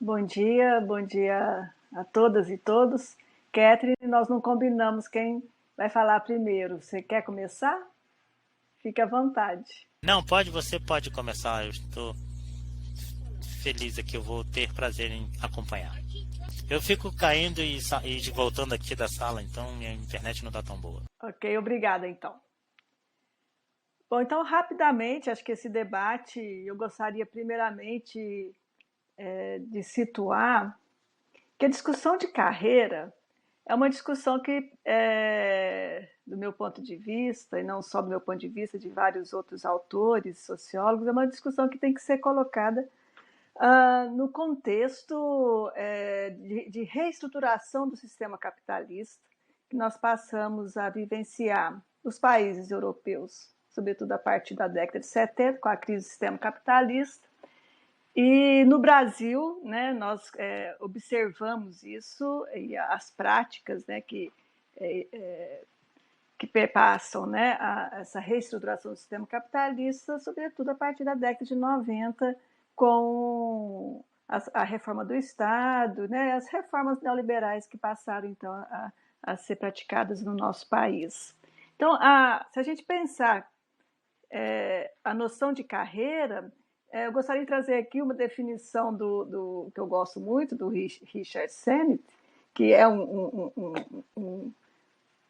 Bom dia a todas e todos. Catherine, nós não combinamos quem vai falar primeiro. Você quer começar? Fique à vontade. Não, você pode começar. Eu estou feliz aqui, eu vou ter prazer em acompanhar. Eu fico caindo e voltando aqui da sala, então minha internet não está tão boa. Ok, obrigada então. Bom, então rapidamente, acho que esse debate, eu gostaria primeiramente de situar que a discussão de carreira é uma discussão que, do meu ponto de vista, e não só do meu ponto de vista, de vários outros autores, sociólogos, é uma discussão que tem que ser colocada no contexto de reestruturação do sistema capitalista que nós passamos a vivenciar os países europeus, sobretudo a partir da década de 70, com a crise do sistema capitalista. E no Brasil, né, nós observamos isso e as práticas, né, que perpassam, né, essa reestruturação do sistema capitalista, sobretudo a partir da década de 90, com a reforma do Estado, né, as reformas neoliberais que passaram então a ser praticadas no nosso país. Então, se a gente pensar a noção de carreira, eu gostaria de trazer aqui uma definição que eu gosto muito, do Richard Sennett, que é um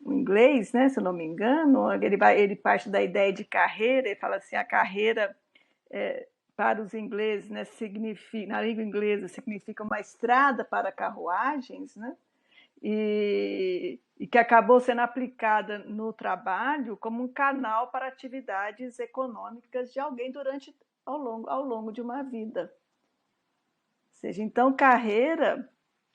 inglês, né, se eu não me engano. Ele parte da ideia de carreira, ele fala assim, a carreira para os ingleses, né, na língua inglesa, significa uma estrada para carruagens, né, e que acabou sendo aplicada no trabalho como um canal para atividades econômicas de alguém ao longo de uma vida. Ou seja, então, carreira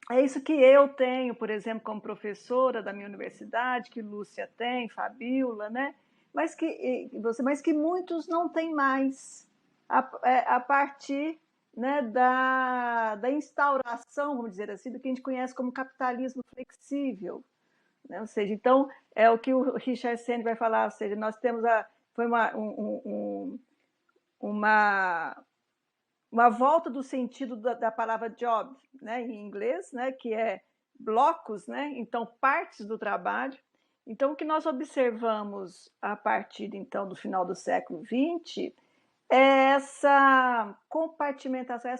é isso que eu tenho, por exemplo, como professora da minha universidade, que Lúcia tem, Fabiola, né? Mas que muitos não têm mais a partir, né, da instauração, vamos dizer assim, do que a gente conhece como capitalismo flexível, né? Ou seja, então é o que o Richard Sennett vai falar, ou seja, nós temos foi uma volta do sentido da palavra job, né, em inglês, né, que é blocos, né, então partes do trabalho. Então, o que nós observamos a partir então do final do século XX é essa compartimentação,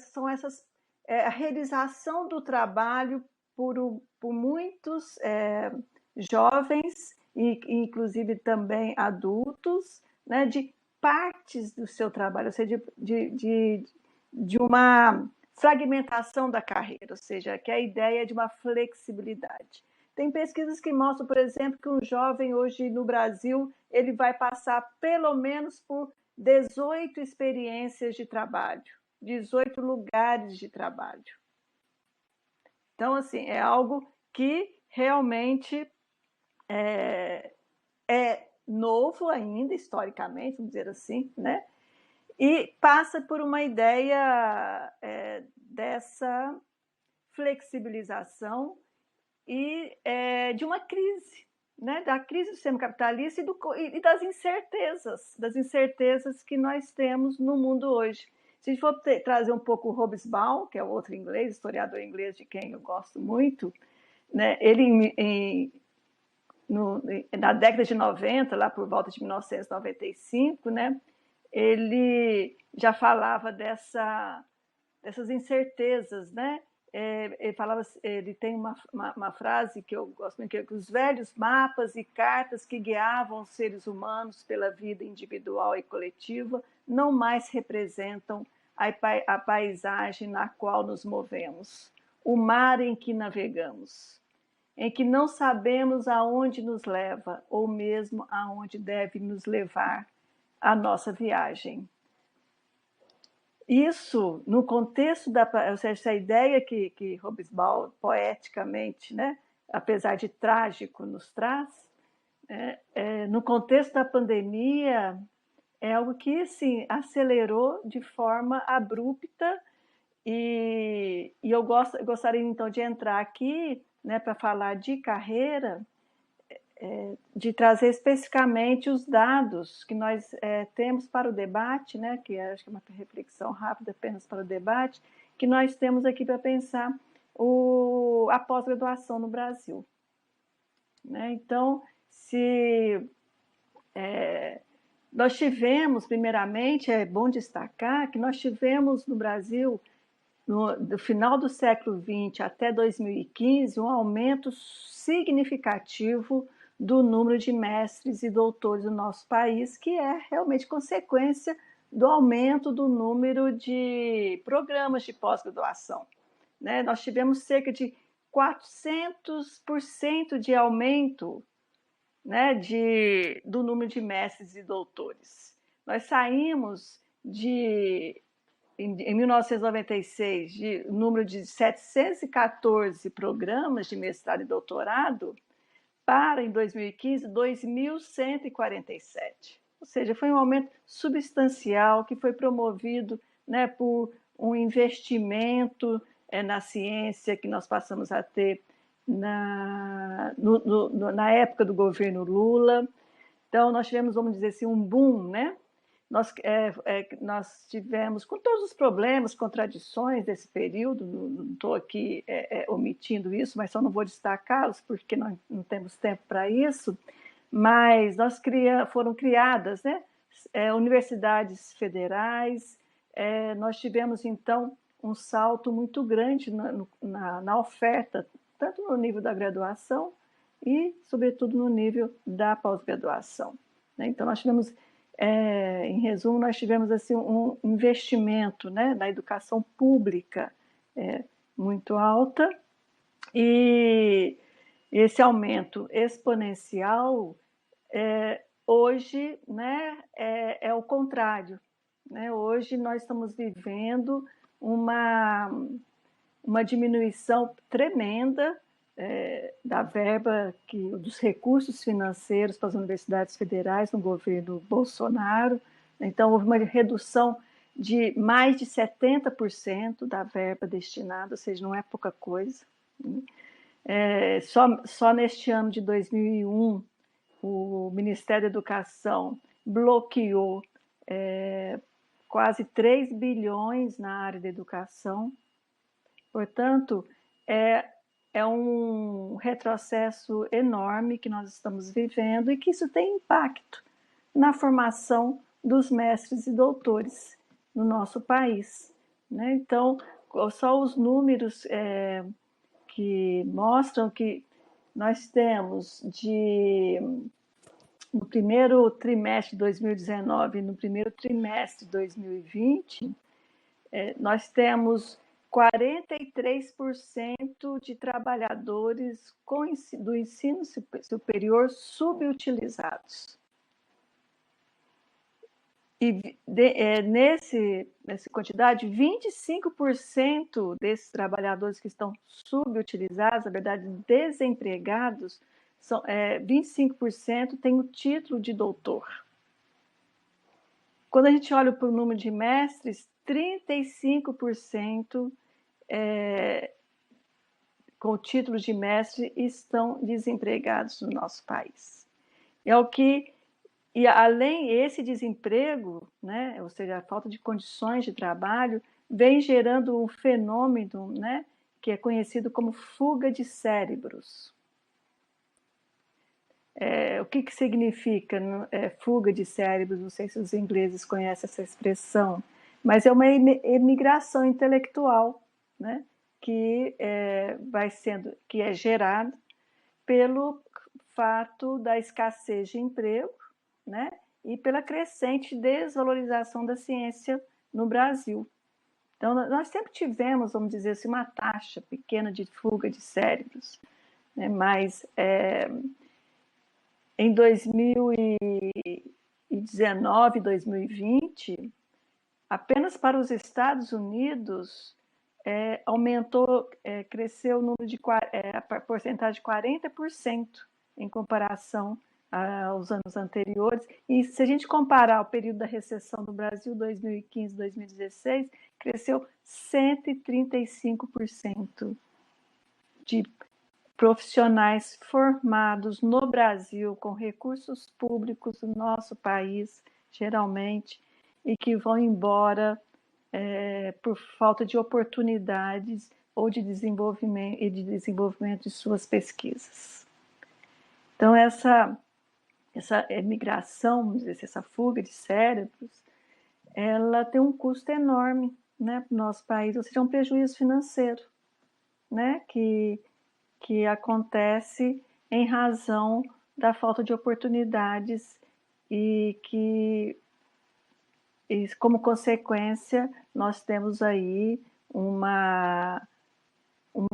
a realização do trabalho por muitos jovens e inclusive também adultos, né, de partes do seu trabalho, ou seja, de uma fragmentação da carreira, ou seja, que é a ideia de uma flexibilidade. Tem pesquisas que mostram, por exemplo, que um jovem hoje no Brasil ele vai passar pelo menos por 18 experiências de trabalho, 18 lugares de trabalho. Então, assim, é algo que realmente é novo ainda, historicamente, vamos dizer assim, né? E passa por uma ideia dessa flexibilização e de uma crise, né? Da crise do sistema capitalista e das incertezas que nós temos no mundo hoje. Se a gente for trazer um pouco o Hobsbawm, que é outro inglês, historiador inglês de quem eu gosto muito, né? Ele, na década de 90, lá por volta de 1995, né? Ele já falava dessas incertezas, né? Ele tem uma frase que eu gosto muito, que é que os velhos mapas e cartas que guiavam os seres humanos pela vida individual e coletiva não mais representam a paisagem na qual nos movemos, o mar em que navegamos, em que não sabemos aonde nos leva ou mesmo aonde deve nos levar a nossa viagem. Isso, no contexto ou seja, essa ideia que Hobsbawm poeticamente, né, apesar de trágico, nos traz, no contexto da pandemia, é algo que assim, acelerou de forma abrupta e eu gostaria então de entrar aqui, né, para falar de carreira, de trazer especificamente os dados que nós temos para o debate, né, que acho que é uma reflexão rápida apenas para o debate, que nós temos aqui para pensar a pós-graduação no Brasil. Né? Então, nós tivemos, primeiramente, é bom destacar que nós tivemos no Brasil, do final do século XX até 2015, um aumento significativo do número de mestres e doutores no nosso país, que é realmente consequência do aumento do número de programas de pós-graduação. Né? Nós tivemos cerca de 400% de aumento, né, do número de mestres e doutores. Nós saímos em 1996, de número de 714 programas de mestrado e doutorado, para, em 2015, 2.147. Ou seja, foi um aumento substancial que foi promovido, né, por um investimento na ciência que nós passamos a ter na época do governo Lula. Então, nós tivemos, vamos dizer assim, um boom, né? Nós tivemos, com todos os problemas, contradições desse período, não estou aqui omitindo isso, mas só não vou destacá-los porque não temos tempo para isso, mas foram criadas, né, universidades federais, nós tivemos, então, um salto muito grande na oferta, tanto no nível da graduação e, sobretudo, no nível da pós-graduação. Né? Então, nós tivemos... em resumo, nós tivemos assim, um investimento, né, na educação pública muito alta, e esse aumento exponencial hoje, né, é o contrário. Né? Hoje nós estamos vivendo uma diminuição tremenda da verba, dos recursos financeiros para as universidades federais no governo Bolsonaro. Então, houve uma redução de mais de 70% da verba destinada, ou seja, não é pouca coisa. Só neste ano de 2001, o Ministério da Educação bloqueou quase 3 bilhões na área da educação. Portanto, é um retrocesso enorme que nós estamos vivendo e que isso tem impacto na formação dos mestres e doutores no nosso país. Né? Então, só os números que mostram que nós temos no primeiro trimestre de 2019 e no primeiro trimestre de 2020, nós temos 43% de trabalhadores do ensino superior subutilizados. E nessa quantidade, 25% desses trabalhadores que estão subutilizados, na verdade, desempregados, 25% têm o título de doutor. Quando a gente olha para o número de mestres, 35% com o título de mestre estão desempregados no nosso país. E além esse desemprego, né, ou seja, a falta de condições de trabalho, vem gerando um fenômeno, né, que é conhecido como fuga de cérebros. O que significa fuga de cérebros? Não sei se os ingleses conhecem essa expressão, mas é uma emigração intelectual, né, que é gerada pelo fato da escassez de emprego, né, e pela crescente desvalorização da ciência no Brasil. Então, nós sempre tivemos, vamos dizer assim, uma taxa pequena de fuga de cérebros, né, mas em 2019, 2020, apenas para os Estados Unidos, cresceu o número a porcentagem de 40% em comparação aos anos anteriores. E se a gente comparar o período da recessão do Brasil, 2015, 2016, cresceu 135% de profissionais formados no Brasil, com recursos públicos do nosso país, geralmente, e que vão embora por falta de oportunidades ou de desenvolvimento de suas pesquisas. Então, essa migração, vamos dizer, essa fuga de cérebros, ela tem um custo enorme, né, para o nosso país, ou seja, um prejuízo financeiro, né, que acontece em razão da falta de oportunidades e como consequência, nós temos aí uma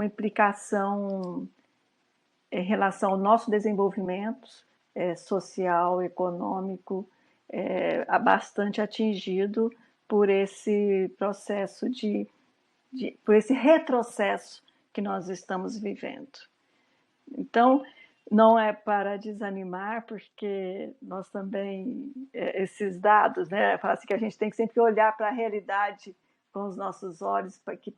implicação em relação ao nosso desenvolvimento social, econômico, bastante atingido por esse processo por esse retrocesso que nós estamos vivendo. Então, não é para desanimar, porque nós também, esses dados, né, fala assim que a gente tem que sempre olhar para a realidade com os nossos olhos, que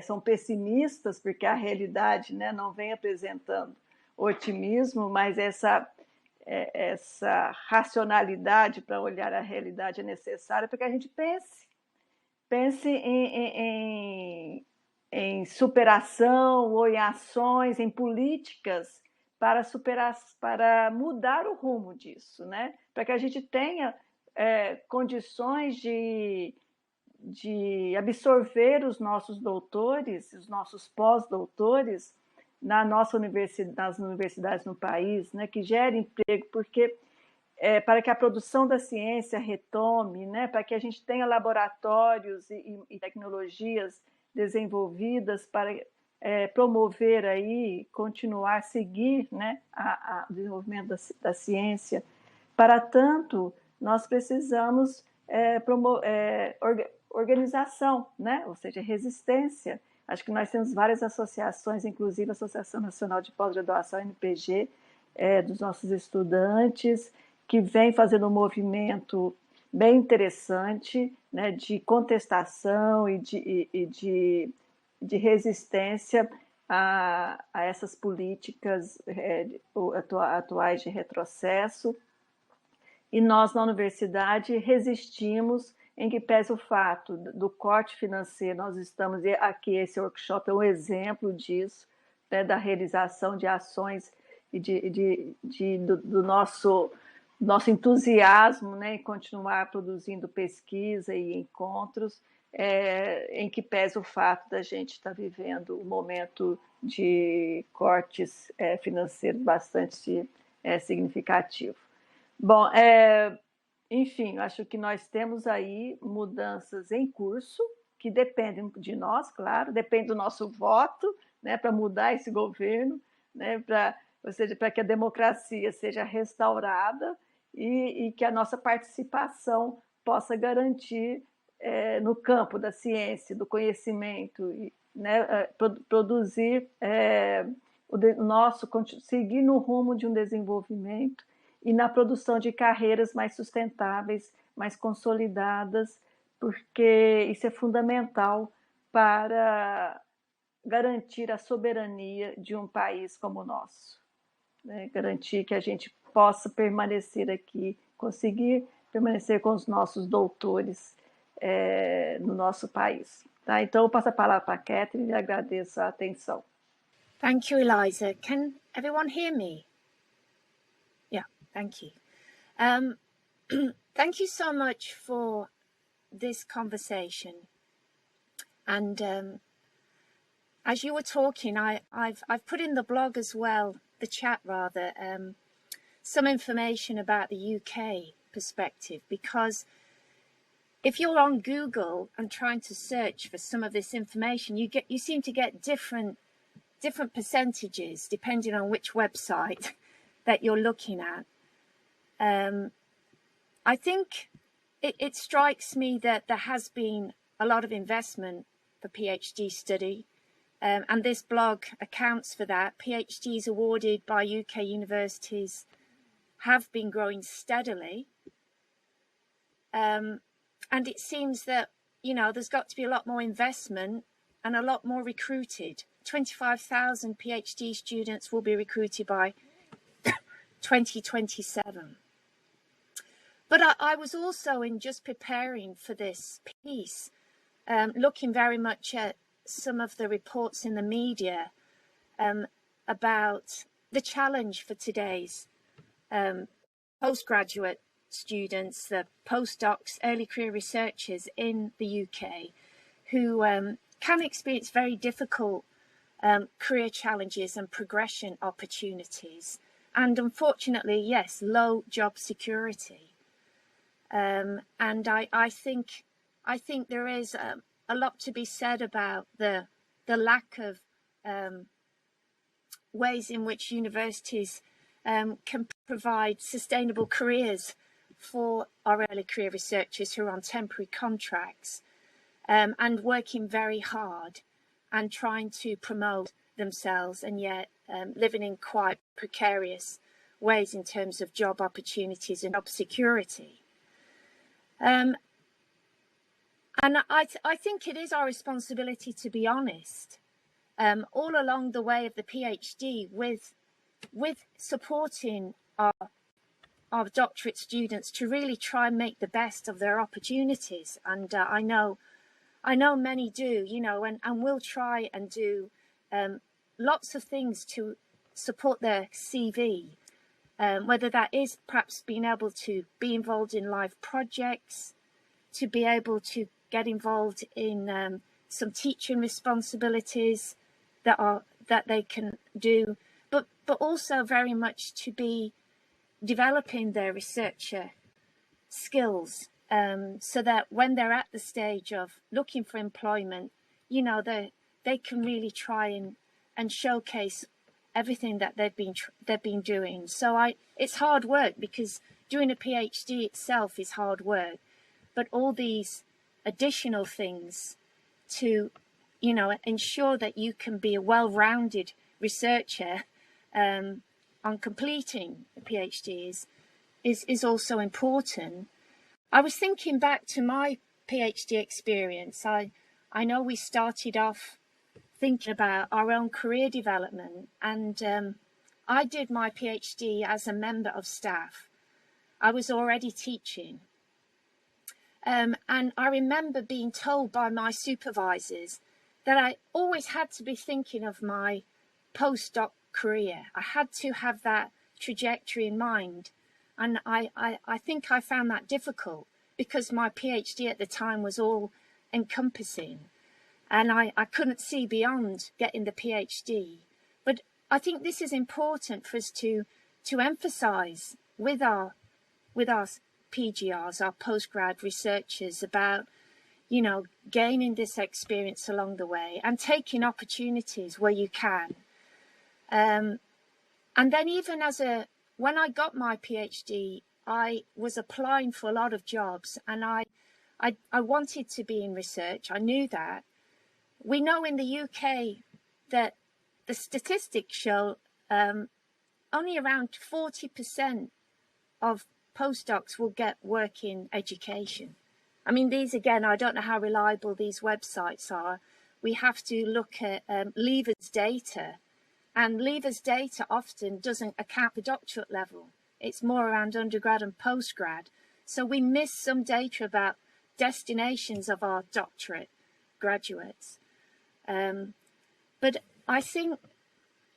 são pessimistas, porque a realidade, né, não vem apresentando otimismo, mas essa racionalidade para olhar a realidade é necessária para que a gente pense em superação ou em ações, em políticas para mudar o rumo disso, né? Para que a gente tenha condições de absorver os nossos doutores, os nossos pós-doutores nas universidades no país, né? Que gere emprego, porque para que a produção da ciência retome, né? Para que a gente tenha laboratórios e tecnologias desenvolvidas para promover aí, continuar, seguir, né, o desenvolvimento da ciência. Para tanto, nós precisamos organização, né? Ou seja, resistência. Acho que nós temos várias associações, inclusive a Associação Nacional de Pós-Graduação, NPG, dos nossos estudantes, que vem fazendo um movimento bem interessante, né, de contestação e de resistência a essas políticas atuais de retrocesso. E nós, na universidade, resistimos, em que pese o fato do corte financeiro. Nós estamos aqui, esse workshop é um exemplo disso, né, da realização de ações e do nosso entusiasmo, né, em continuar produzindo pesquisa e encontros, em que pese o fato da gente estar vivendo um momento de cortes financeiros bastante significativo. Bom, enfim, acho que nós temos aí mudanças em curso, que dependem de nós, claro, depende do nosso voto, né, para mudar esse governo, né, ou seja, para que a democracia seja restaurada e que a nossa participação possa garantir no campo da ciência, do conhecimento, né, produzir seguir no rumo de um desenvolvimento e na produção de carreiras mais sustentáveis, mais consolidadas, porque isso é fundamental para garantir a soberania de um país como o nosso, né? Garantir que a gente possa permanecer aqui, conseguir permanecer com os nossos doutores no nosso país. Tá? Então, eu passo a palavra para a Catherine e agradeço a atenção. Thank you, Eliza. Can everyone hear me? Yeah, thank you. Thank you so much for this conversation. And as you were talking, I've put in the blog as well, the chat rather, some information about the UK perspective, because if you're on Google and trying to search for some of this information, you seem to get different percentages depending on which website that you're looking at. I think it strikes me that there has been a lot of investment for PhD study, and this blog accounts for that. PhDs awarded by UK universities have been growing steadily, and it seems that, you know, there's got to be a lot more investment and a lot more recruited. 25,000 PhD students will be recruited by 2027. But I was also, in just preparing for this piece, looking very much at some of the reports in the media about the challenge for today's postgraduate students, the postdocs, early career researchers in the UK, who can experience very difficult career challenges and progression opportunities, and unfortunately, yes, low job security. And I think there is a lot to be said about the lack of ways in which universities can provide sustainable careers for our early career researchers who are on temporary contracts, and working very hard and trying to promote themselves, and yet living in quite precarious ways in terms of job opportunities and job security. And I think it is our responsibility to be honest all along the way of the PhD with supporting our doctorate students to really try and make the best of their opportunities. And I know many do, you know, and will try and do lots of things to support their CV, whether that is perhaps being able to be involved in live projects, to be able to get involved in some teaching responsibilities that they can do, but also very much to be developing their researcher skills, so that when they're at the stage of looking for employment, you know, they can really try and showcase everything that they've been doing. So it's hard work, because doing a PhD itself is hard work, but all these additional things to, you know, ensure that you can be a well-rounded researcher on completing a PhD is also important. I was thinking back to my PhD experience. I know we started off thinking about our own career development, and I did my PhD as a member of staff. I was already teaching. And I remember being told by my supervisors that I always had to be thinking of my postdoc career. I had to have that trajectory in mind. And I think I found that difficult, because my PhD at the time was all encompassing. And I couldn't see beyond getting the PhD. But I think this is important for us to emphasize with our PGRs, our postgrad researchers, about, you know, gaining this experience along the way and taking opportunities where you can. And then even when I got my PhD, I was applying for a lot of jobs, and I wanted to be in research. I knew that. We know in the UK that the statistics show only around 40% of postdocs will get work in education. I mean, these, again, I don't know how reliable these websites are. We have to look at Leavers data, and Leavers data often doesn't account for doctorate level. It's more around undergrad and postgrad. So we miss some data about destinations of our doctorate graduates. But I think,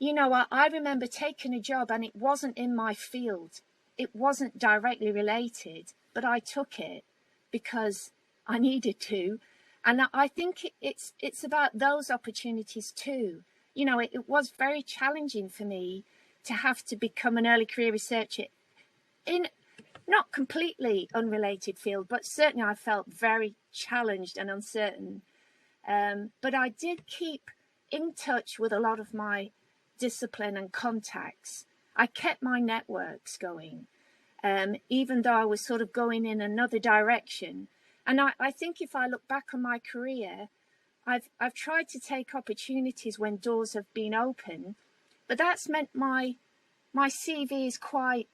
you know, I remember taking a job and it wasn't in my field. It wasn't directly related, but I took it because I needed to. And I think it's about those opportunities too. You know, it was very challenging for me to have to become an early career researcher in not completely unrelated field, but certainly I felt very challenged and uncertain. But I did keep in touch with a lot of my discipline and contacts. I kept my networks going, even though I was sort of going in another direction. And I think if I look back on my career, I've tried to take opportunities when doors have been open, but that's meant my CV is quite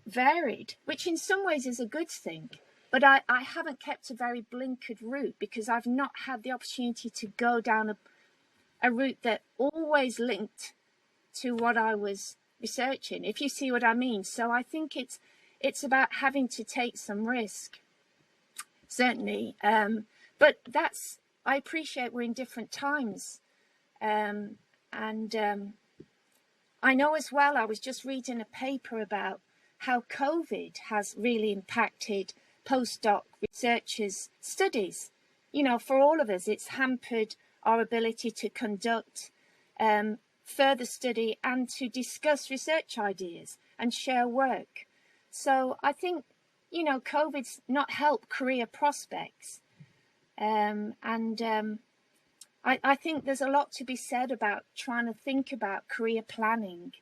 varied, which in some ways is a good thing. But I haven't kept a very blinkered route, because I've not had the opportunity to go down a route that always linked to what I was researching, if you see what I mean. So I think it's about having to take some risk, certainly. But I appreciate we're in different times. And I know as well, I was just reading a paper about how COVID has really impacted postdoc researchers' studies. You know, for all of us, it's hampered our ability to conduct further study and to discuss research ideas and share work. So I think, you know, COVID's not helped career prospects. I think there's a lot to be said about trying to think about career planning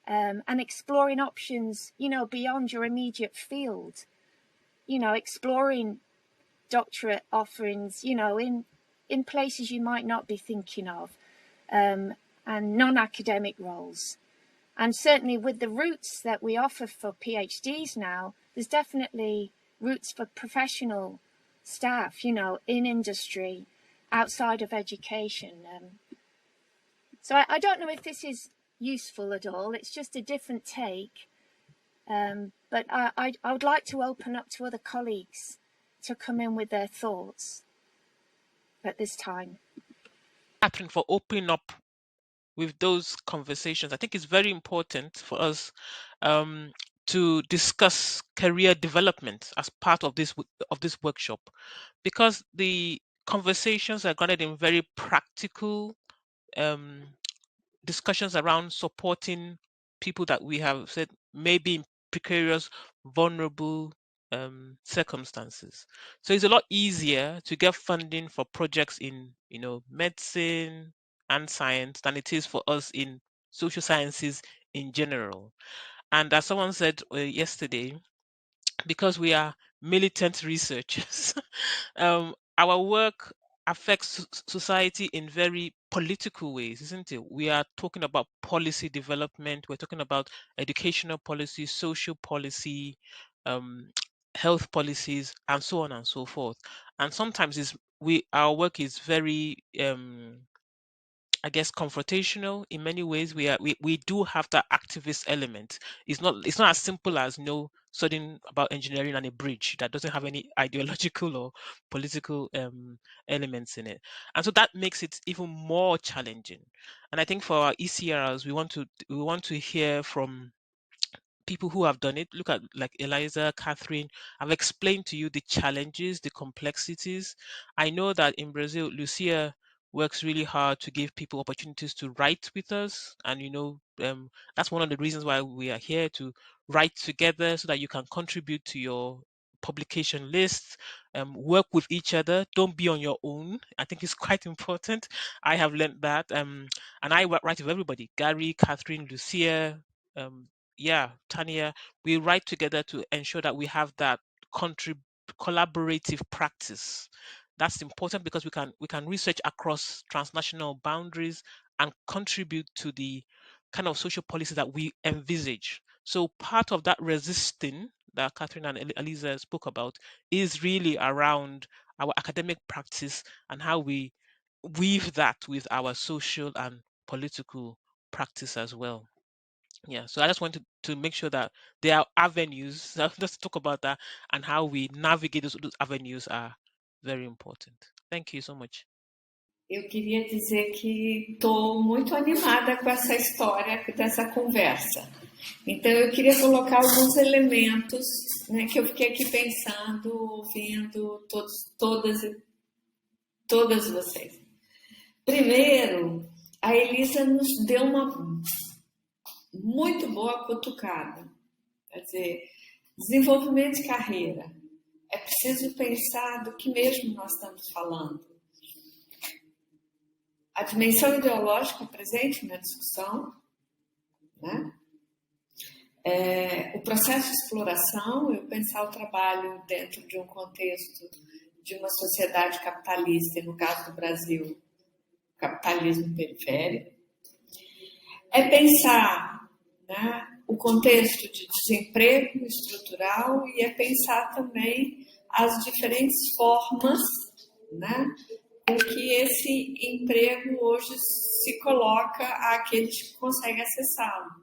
and exploring options, you know, beyond your immediate field. You know, exploring doctorate offerings, you know, in places you might not be thinking of, and non-academic roles. And certainly with the routes that we offer for PhDs now, there's definitely routes for professional staff, you know, in industry, outside of education. So I don't know if this is useful at all. It's just a different take. But I would like to open up to other colleagues to come in with their thoughts at this time. Catherine, for opening up with those conversations. I think it's very important for us to discuss career development as part of this workshop, because the conversations are grounded in very practical discussions around supporting people that we have said may be in precarious, vulnerable circumstances. So it's a lot easier to get funding for projects in, you know, medicine and science than it is for us in social sciences in general. And as someone said yesterday, because we are militant researchers, our work affects society in very political ways, isn't it? We are talking about policy development, we're talking about educational policy, social policy, health policies, and so on and so forth. And sometimes our work is very I guess confrontational in many ways. We do have that activist element. It's not as simple as, you know, studying about engineering and a bridge that doesn't have any ideological or political elements in it. And so that makes it even more challenging. And I think for our ECRs, we want to hear from people who have done it. Look at like Eliza, Catherine. I've explained to you the challenges, the complexities. I know that in Brazil, Lucia works really hard to give people opportunities to write with us, and you know, that's one of the reasons why we are here, to write together so that you can contribute to your publication lists, work with each other, don't be on your own. I think it's quite important. I have learned that, and I write with everybody: Gary, Catherine, Lucia, Tanya. We write together to ensure that we have that collaborative practice. That's important because we can research across transnational boundaries and contribute to the kind of social policy that we envisage. So part of that resisting that Catherine and Eliza spoke about is really around our academic practice and how we weave that with our social and political practice as well. Yeah, so I just wanted to make sure that there are avenues. Let's talk about that, and how we navigate those avenues are very important. Thank you so much. Eu queria dizer que estou muito animada com essa história, dessa conversa. Então, eu queria colocar alguns elementos, né, que eu fiquei aqui pensando, ouvindo todas vocês. Primeiro, a Elisa nos deu uma muito boa cutucada. Quer dizer, desenvolvimento de carreira. É preciso pensar do que mesmo nós estamos falando. A dimensão ideológica presente na discussão, né? O processo de exploração, eu pensar o trabalho dentro de um contexto de uma sociedade capitalista, e no caso do Brasil, capitalismo periférico. É pensar, né, o contexto de desemprego estrutural e é pensar também as diferentes formas, né, com que esse emprego hoje se coloca àqueles que conseguem acessá-lo.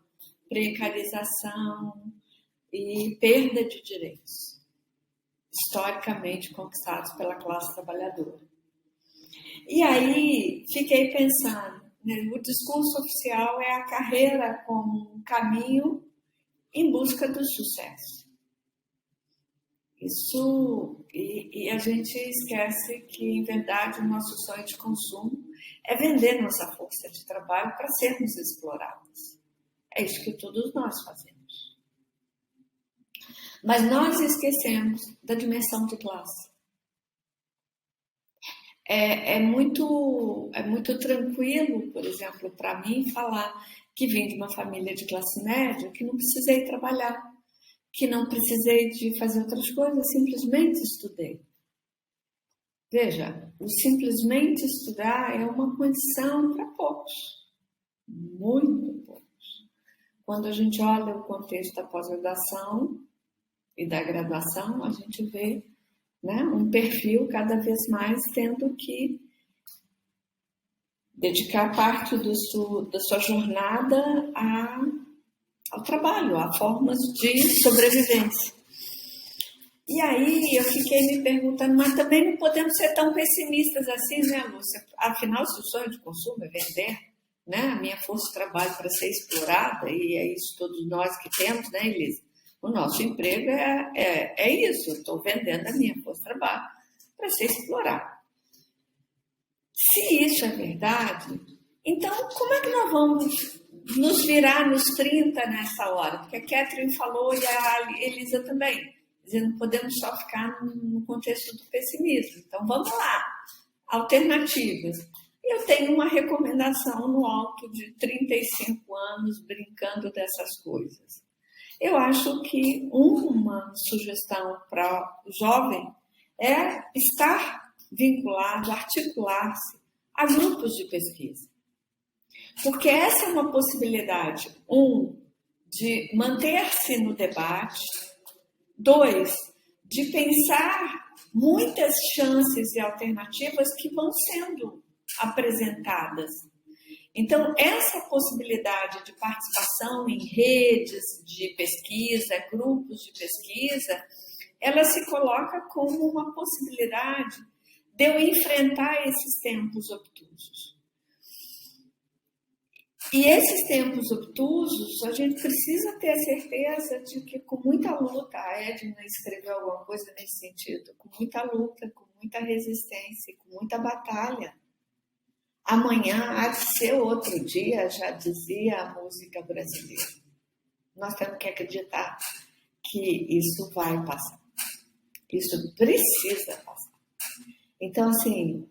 Precarização e perda de direitos. historicamente conquistados pela classe trabalhadora. E aí fiquei pensando, né, o discurso oficial é a carreira como um caminho em busca do sucesso. Isso, e a gente esquece que, em verdade, o nosso sonho de consumo é vender nossa força de trabalho para sermos explorados. É isso que todos nós fazemos. Mas nós esquecemos da dimensão de classe. É muito tranquilo, por exemplo, para mim, falar que vim de uma família de classe média, que não precisei trabalhar, que não precisei de fazer outras coisas, simplesmente estudei. Veja, o simplesmente estudar é uma condição para poucos, muito poucos. Quando a gente olha o contexto da pós-graduação e da graduação, a gente vê, né, um perfil cada vez mais tendo que dedicar parte da sua jornada ao trabalho, a formas de sobrevivência. E aí eu fiquei me perguntando, mas também não podemos ser tão pessimistas assim, né, Lúcia? Afinal, se o sonho de consumo é vender, né, a minha força de trabalho para ser explorada, e é isso todos nós que temos, né, Elisa? O nosso emprego é isso, eu estou vendendo a minha força de trabalho para ser explorada. Se isso é verdade, então como é que nós vamos nos virar nos 30 nessa hora? Porque a Catherine falou e a Elisa também, dizendo que podemos só ficar no contexto do pessimismo. Então vamos lá, alternativas. Eu tenho uma recomendação no alto de 35 anos brincando dessas coisas. Eu acho que uma sugestão para o jovem é estar vinculado, articular-se a grupos de pesquisa. Porque essa é uma possibilidade, de manter-se no debate, 2, de pensar muitas chances e alternativas que vão sendo apresentadas. Então, essa possibilidade de participação em redes de pesquisa, grupos de pesquisa, ela se coloca como uma possibilidade de eu enfrentar esses tempos obtusos. E esses tempos obtusos, a gente precisa ter a certeza de que com muita luta, a Edna escreveu alguma coisa nesse sentido, com muita luta, com muita resistência, com muita batalha, amanhã há de ser outro dia, já dizia a música brasileira. Nós temos que acreditar que isso vai passar. Isso precisa passar. Então, assim,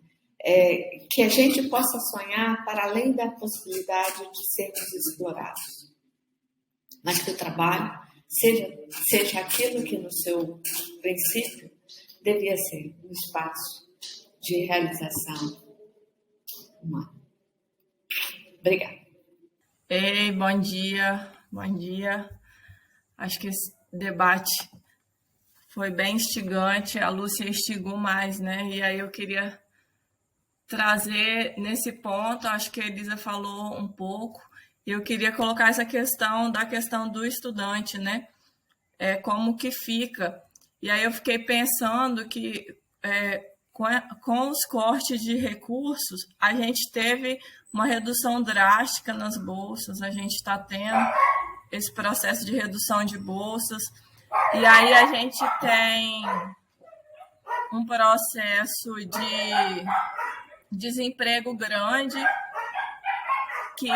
que a gente possa sonhar para além da possibilidade de sermos explorados. Mas que o trabalho seja aquilo que, no seu princípio, devia ser um espaço de realização humana. Obrigada. Ei, bom dia, bom dia. Acho que esse debate foi bem instigante, a Lúcia instigou mais, né? E aí eu queria trazer nesse ponto, acho que a Elisa falou um pouco, e eu queria colocar essa questão do estudante, né? Como que fica. E aí eu fiquei pensando que com os cortes de recursos, a gente teve uma redução drástica nas bolsas, a gente está tendo esse processo de redução de bolsas, e aí a gente tem um processo de desemprego grande, que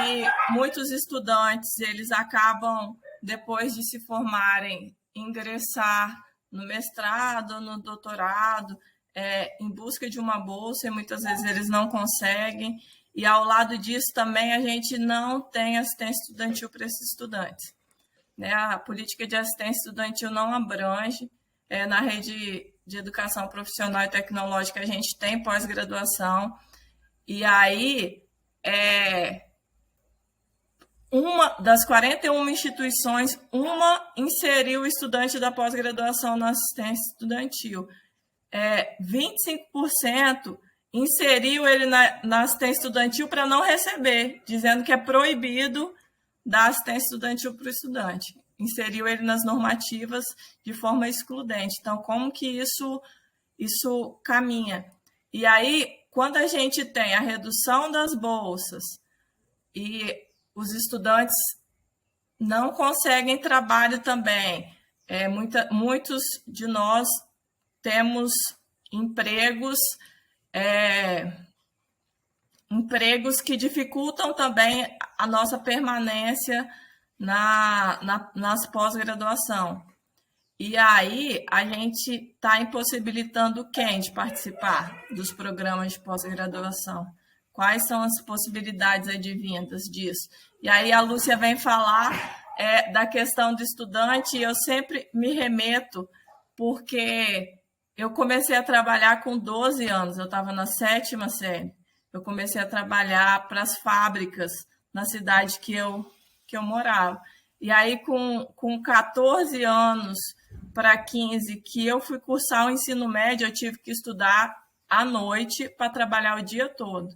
muitos estudantes eles acabam, depois de se formarem, ingressar no mestrado, no doutorado, em busca de uma bolsa, e muitas vezes eles não conseguem, e ao lado disso também a gente não tem assistência estudantil para esses estudantes, né? A política de assistência estudantil não abrange, na rede de educação profissional e tecnológica a gente tem pós-graduação, e aí uma das 41 instituições, uma inseriu o estudante da pós-graduação na assistência estudantil. 25% inseriu ele na assistência estudantil para não receber, dizendo que é proibido dar assistência estudantil para o estudante. inseriu ele nas normativas de forma excludente. Então, como que isso caminha? E aí, quando a gente tem a redução das bolsas e os estudantes não conseguem trabalho também, muitos de nós temos empregos que dificultam também a nossa permanência nas pós-graduação. E aí a gente está impossibilitando quem de participar dos programas de pós-graduação? Quais são as possibilidades advindas disso? E aí a Lúcia vem falar da questão do estudante, e eu sempre me remeto, porque eu comecei a trabalhar com 12 anos, eu estava na 7ª série. Eu comecei a trabalhar para as fábricas na cidade que eu morava. E aí, com 14 anos para 15, que eu fui cursar o ensino médio, eu tive que estudar à noite para trabalhar o dia todo.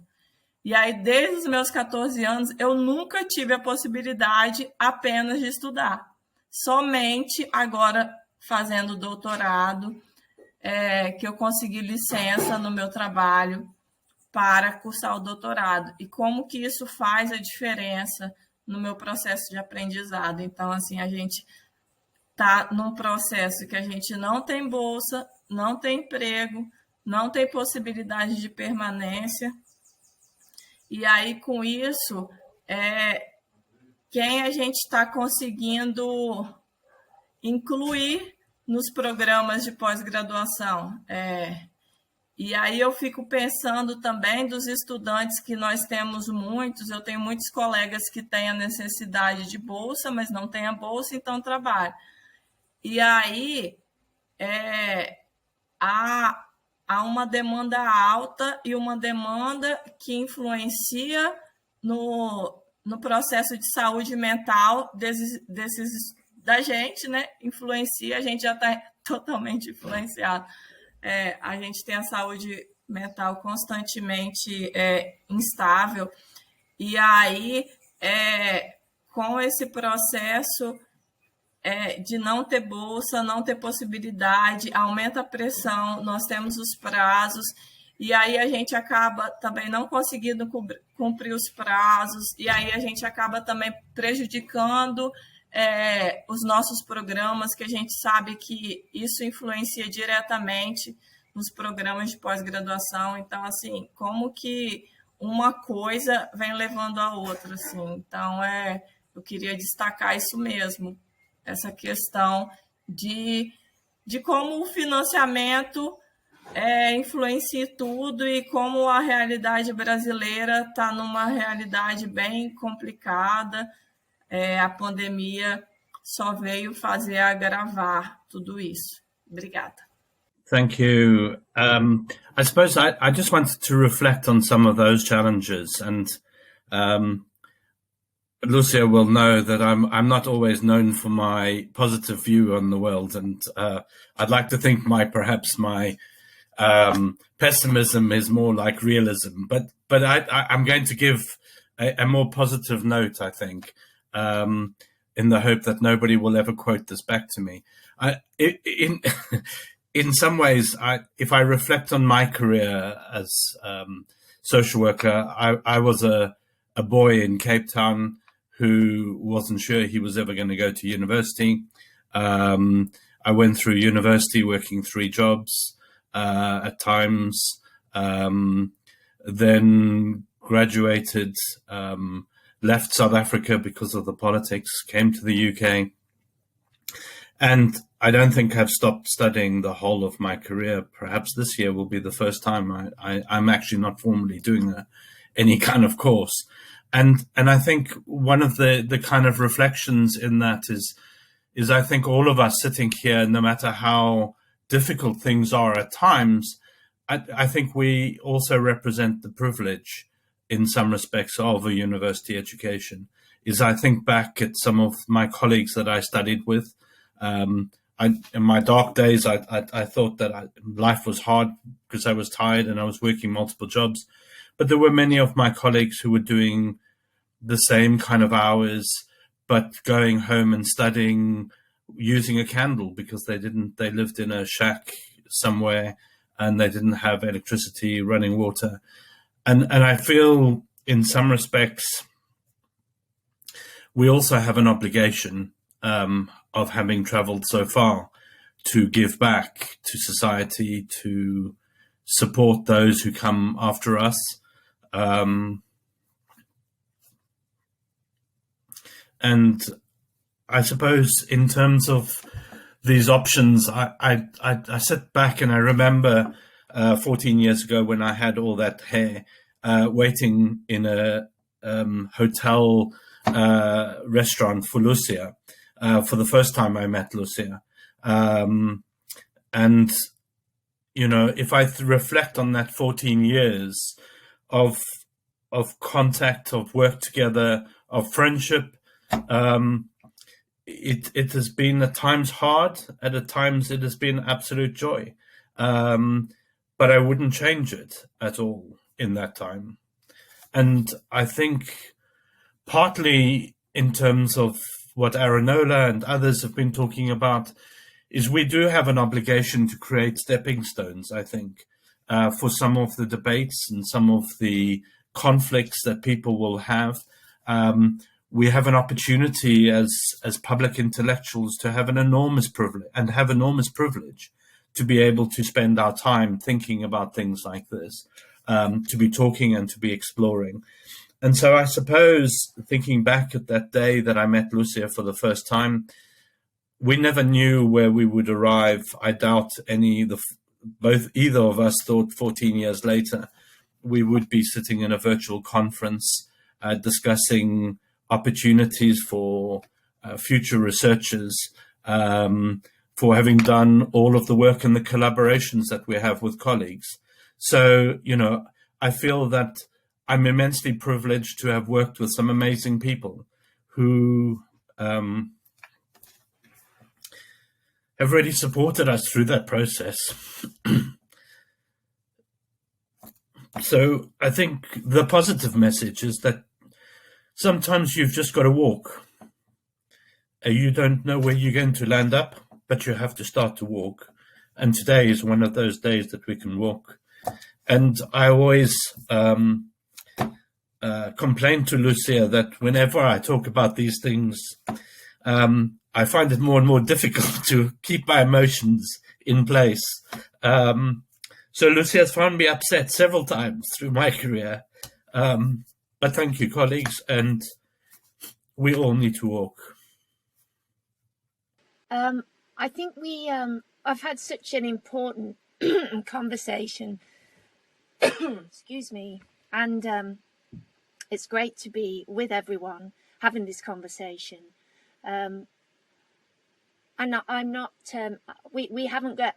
E aí, desde os meus 14 anos, eu nunca tive a possibilidade apenas de estudar. Somente agora, fazendo doutorado, que eu consegui licença no meu trabalho para cursar o doutorado. E como que isso faz a diferença no meu processo de aprendizado? Então, assim, a gente está num processo que a gente não tem bolsa, não tem emprego, não tem possibilidade de permanência. E aí, com isso, quem a gente está conseguindo incluir nos programas de pós-graduação? E aí eu fico pensando também dos estudantes, que nós temos muitos, eu tenho muitos colegas que têm a necessidade de bolsa, mas não têm a bolsa, então trabalham. E aí há uma demanda alta e uma demanda que influencia no processo de saúde mental da gente, né? Influencia, a gente já está totalmente influenciado. A gente tem a saúde mental constantemente instável, e aí, com esse processo de não ter bolsa, não ter possibilidade, aumenta a pressão, nós temos os prazos, e aí a gente acaba também não conseguindo cumprir os prazos, e aí a gente acaba também prejudicando os nossos programas, que a gente sabe que isso influencia diretamente nos programas de pós-graduação. Então, assim, como que uma coisa vem levando a outra, assim. Então, eu queria destacar isso mesmo, essa questão de como o financiamento influencia tudo, e como a realidade brasileira está numa realidade bem complicada. A pandemia só veio fazer agravar tudo isso. Obrigada. Thank you. I suppose I just wanted to reflect on some of those challenges, and Lucia will know that I'm not always known for my positive view on the world, and I'd like to think perhaps my pessimism is more like realism, but I'm going to give a more positive note, I think. In the hope that nobody will ever quote this back to me. In some ways, if I reflect on my career as social worker, I was a boy in Cape Town who wasn't sure he was ever going to go to university. I went through university working 3 jobs at times, then graduated, left South Africa because of the politics, came to the UK. And I don't think I've stopped studying the whole of my career. Perhaps this year will be the first time I'm actually not formally doing any kind of course. And I think one of the kind of reflections in that is I think all of us sitting here, no matter how difficult things are at times, I think we also represent the privilege in some respects of a university education. I think back at some of my colleagues that I studied with. In my dark days, I thought that life was hard because I was tired and I was working multiple jobs. But there were many of my colleagues who were doing the same kind of hours, but going home and studying using a candle because they lived in a shack somewhere and they didn't have electricity, running water. And I feel in some respects, we also have an obligation of having traveled so far to give back to society, to support those who come after us. And I suppose in terms of these options, I sit back and I remember 14 years ago when I had all that hair, waiting in a hotel restaurant for Lucia. For the first time I met Lucia. And, you know, if I reflect on that 14 years of contact, of work together, of friendship, it has been at times hard, at times it has been absolute joy. But I wouldn't change it at all in that time. And I think partly in terms of what Aranola and others have been talking about is we do have an obligation to create stepping stones, I think, for some of the debates and some of the conflicts that people will have. We have an opportunity as public intellectuals to have an enormous privilege to be able to spend our time thinking about things like this, to be talking and to be exploring. And so I suppose, thinking back at that day that I met Lucia for the first time, we never knew where we would arrive. I doubt either of us thought 14 years later we would be sitting in a virtual conference discussing opportunities for future researchers, for having done all of the work and the collaborations that we have with colleagues. So, you know, I feel that I'm immensely privileged to have worked with some amazing people who have really supported us through that process. So I think the positive message is that sometimes you've just got to walk. You don't know where you're going to land up, but you have to start to walk. And today is one of those days that we can walk. And I always complain to Lucia that whenever I talk about these things, I find it more and more difficult to keep my emotions in place. So Lucia has found me upset several times through my career. But thank you, colleagues, and we all need to walk. I think I've had such an important conversation. Excuse me. And it's great to be with everyone having this conversation. And I'm not, we haven't got,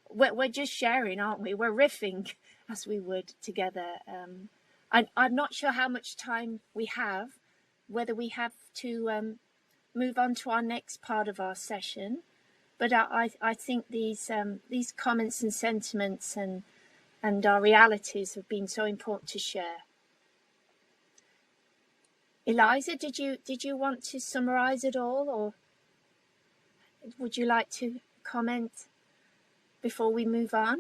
we're just sharing, aren't we? We're riffing as we would together. I'm not sure how much time we have, whether we have to move on to our next part of our session. But I think these comments and sentiments and our realities have been so important to share. Eliza, did you want to summarize it all, or would you like to comment before we move on?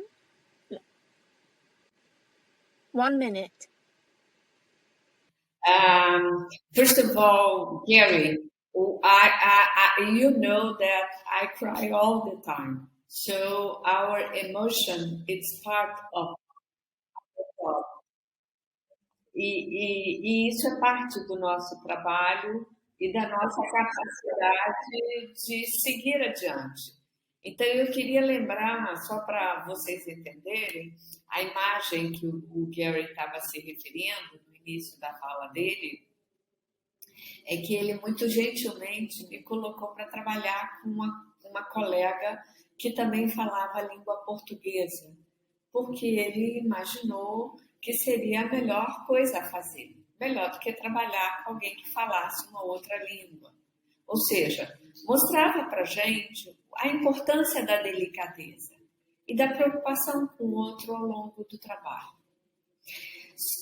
1 minute. First of all, Gary, you know that I cry all the time. So our emotion, it's part of the job. E isso é parte do nosso trabalho e da nossa capacidade de seguir adiante. Então, eu queria lembrar, só para vocês entenderem, a imagem que o Gary estava se referindo no início da fala dele, é que ele muito gentilmente me colocou para trabalhar com uma colega que também falava a língua portuguesa, porque ele imaginou que seria a melhor coisa a fazer, melhor do que trabalhar com alguém que falasse uma outra língua. Ou seja, mostrava para a gente a importância da delicadeza e da preocupação com o outro ao longo do trabalho.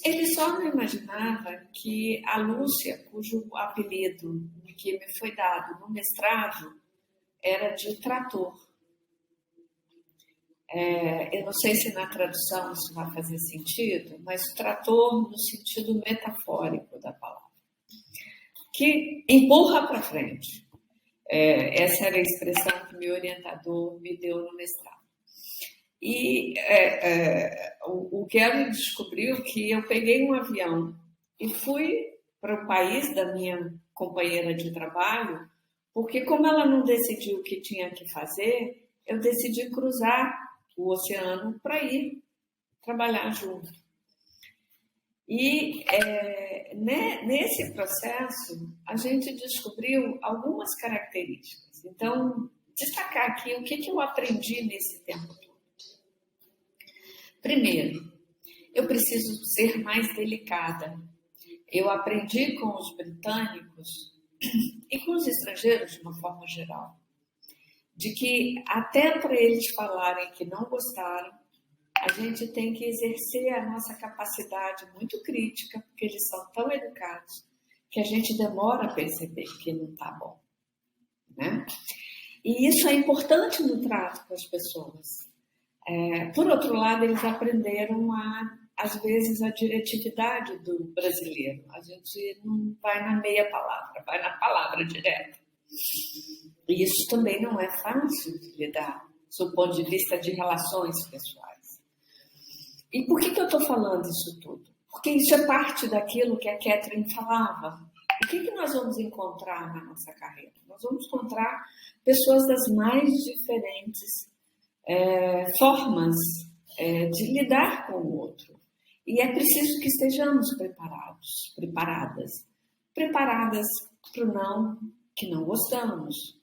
Ele só não imaginava que a Lúcia, cujo apelido que me foi dado no mestrado era de trator. Eu não sei se na tradução isso vai fazer sentido, mas trator no sentido metafórico da palavra, que empurra para frente. Essa era a expressão que meu orientador me deu no mestrado. E o Gary descobriu que eu peguei um avião e fui para o país da minha companheira de trabalho, porque como ela não decidiu o que tinha que fazer, eu decidi cruzar o oceano para ir trabalhar junto. E nesse processo, a gente descobriu algumas características. Então, destacar aqui o que eu aprendi nesse tempo todo. Primeiro, eu preciso ser mais delicada. Eu aprendi com os britânicos e com os estrangeiros, de uma forma geral, de que até para eles falarem que não gostaram, a gente tem que exercer a nossa capacidade muito crítica, porque eles são tão educados que a gente demora a perceber que não está bom, né? E isso é importante no trato com as pessoas. Por outro lado, eles aprenderam, às vezes, a diretividade do brasileiro. A gente não vai na meia palavra, vai na palavra direta. E isso também não é fácil de lidar, do ponto de vista de relações pessoais. E por que eu estou falando isso tudo? Porque isso é parte daquilo que a Catherine falava. O que nós vamos encontrar na nossa carreira? Nós vamos encontrar pessoas das mais diferentes formas de lidar com o outro. E é preciso que estejamos preparadas para o não que não gostamos.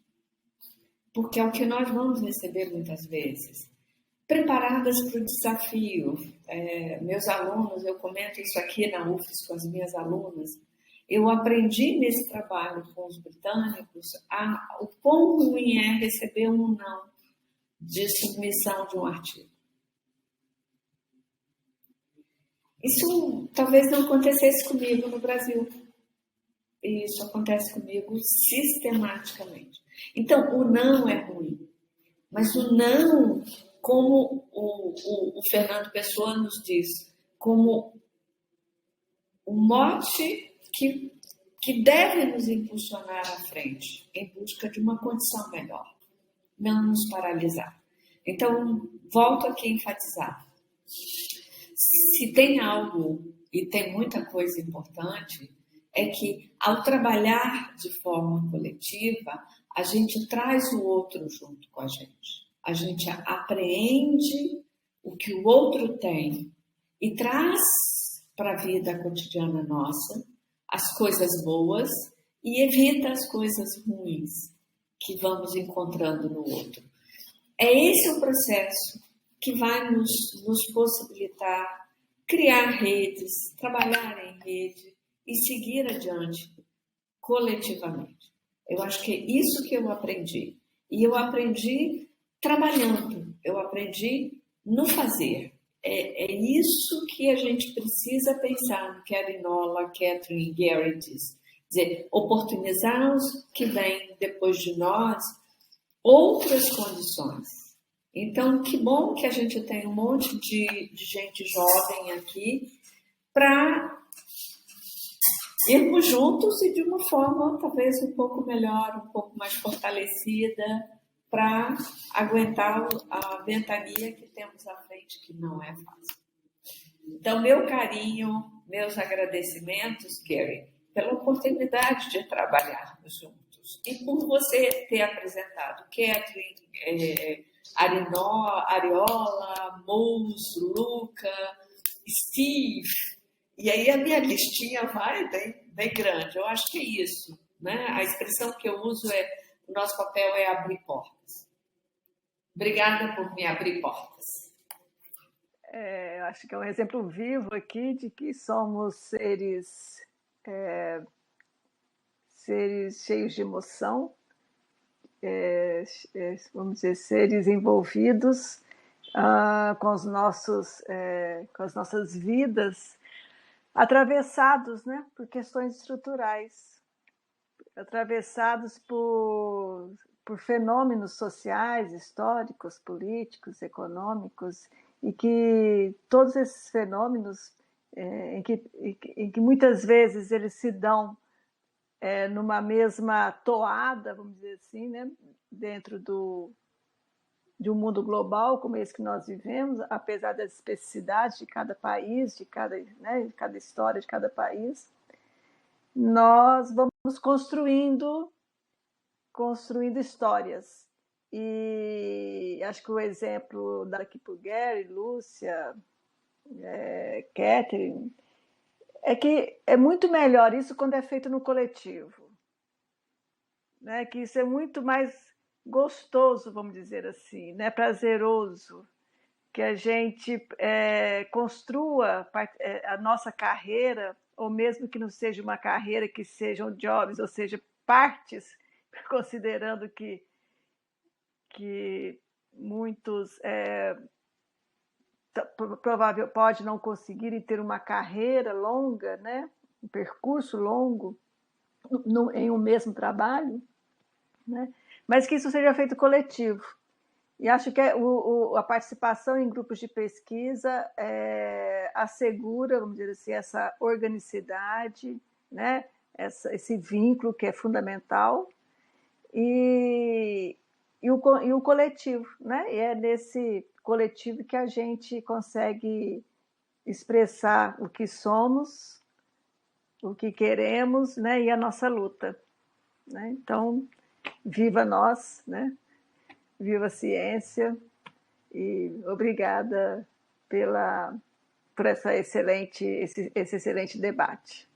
Porque é o que nós vamos receber muitas vezes. Preparadas para o desafio. Meus alunos, eu comento isso aqui na UFES com as minhas alunas, eu aprendi nesse trabalho com os britânicos o quão ruim é receber um não de submissão de um artigo. Isso talvez não acontecesse comigo no Brasil. E isso acontece comigo sistematicamente. Então, o não é ruim. Mas o não, como o Fernando Pessoa nos diz, como um mote que deve nos impulsionar à frente, em busca de uma condição melhor, não nos paralisar. Então, volto aqui a enfatizar. Se tem algo, e tem muita coisa importante, é que, ao trabalhar de forma coletiva, a gente traz o outro junto com a gente. A gente apreende o que o outro tem e traz para a vida cotidiana nossa as coisas boas e evita as coisas ruins que vamos encontrando no outro. É esse o processo que vai nos possibilitar criar redes, trabalhar em rede e seguir adiante coletivamente. Eu acho que é isso que eu aprendi. E eu aprendi trabalhando, eu aprendi no fazer. É isso que a gente precisa pensar no que a Arinola, Catherine e Gary diz. Dizer, oportunizar os que vêm depois de nós outras condições. Então, que bom que a gente tem um monte de gente jovem aqui para irmos juntos e de uma forma talvez um pouco melhor, um pouco mais fortalecida, para aguentar a ventania que temos à frente, que não é fácil. Então, meu carinho, meus agradecimentos, Gary, pela oportunidade de trabalharmos juntos. E por você ter apresentado Catherine, Ariola, Mous, Luca, Steve. E aí a minha listinha vai bem grande. Eu acho que é isso, né? A expressão que eu uso o nosso papel é abrir portas. Obrigada por me abrir portas. Eu acho que é um exemplo vivo aqui de que somos seres cheios de emoção, vamos dizer, seres envolvidos com as nossas vidas, atravessados, né, por questões estruturais, atravessados por fenômenos sociais, históricos, políticos, econômicos, e que todos esses fenômenos, em que muitas vezes eles se dão numa mesma toada, vamos dizer assim, né, dentro de um mundo global como esse que nós vivemos, apesar das especificidades de cada país, de cada história de cada país, nós vamos construindo histórias. E acho que o exemplo daqui por Gary, Lúcia, Catherine, é que é muito melhor isso quando é feito no coletivo, né? Que isso é muito mais gostoso, vamos dizer assim, né? Prazeroso, que a gente construa a nossa carreira, ou mesmo que não seja uma carreira, que sejam jobs, ou seja, partes, considerando que muitos provável pode não conseguirem ter uma carreira longa, né? Um percurso longo em um mesmo trabalho, né? Mas que isso seja feito coletivo. E acho que a participação em grupos de pesquisa assegura, vamos dizer assim, essa organicidade, né? Esse vínculo que é fundamental, e o coletivo, né? E é nesse coletivo que a gente consegue expressar o que somos, o que queremos, né? E a nossa luta, né? Então, viva nós, né? Viva a ciência, e obrigada por esse excelente debate.